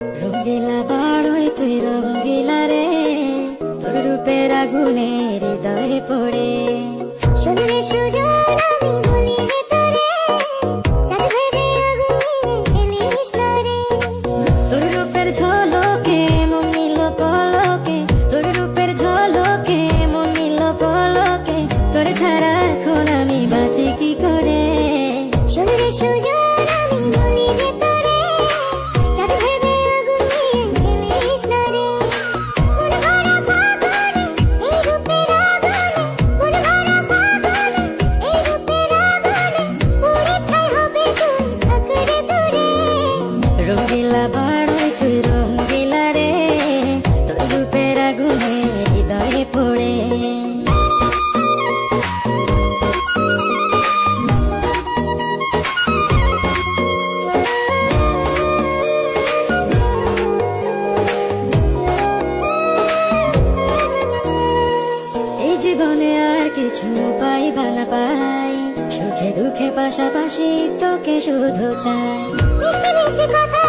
রঙ্গিলা বাড়ই তুই রঙ্গিলা রে, তোর রূপের আগুনে হৃদয়ে পড়ে। শুনলে সুজন আমি বলি যে তোরে, চাঁদ ভেবে আগুন নিয়ে খেলিস না রে। তোর রূপের ঝলকে মন নিল পলকে, তোর রূপের ঝলকে মন নিল পলকে, তোর ছাড়া এখন আমি বাঁচি কি করে। শুনলে সুজন আমি বলি যে তোরে, চাঁদ ভেবে আগুন নিয়ে খেলিস না রে। মন ভরা ফাগুনে এই রূপের আগুনে, মন ভরা ফাগুনে এই রূপের আগুনে, পুড়ে ছাই হবে তুই থাক রে দূরে। রঙ্গিলা বাড়ই তুই রঙ্গিলা রে, তোর রূপের আগুনে হৃদয়ে পড়ে। এই জীবনে আর কিছু পাইবা না পাই, সুখে দুঃখে পাশাপাশি তোকে শুধু চাই। মিষ্টি মিষ্টি কথা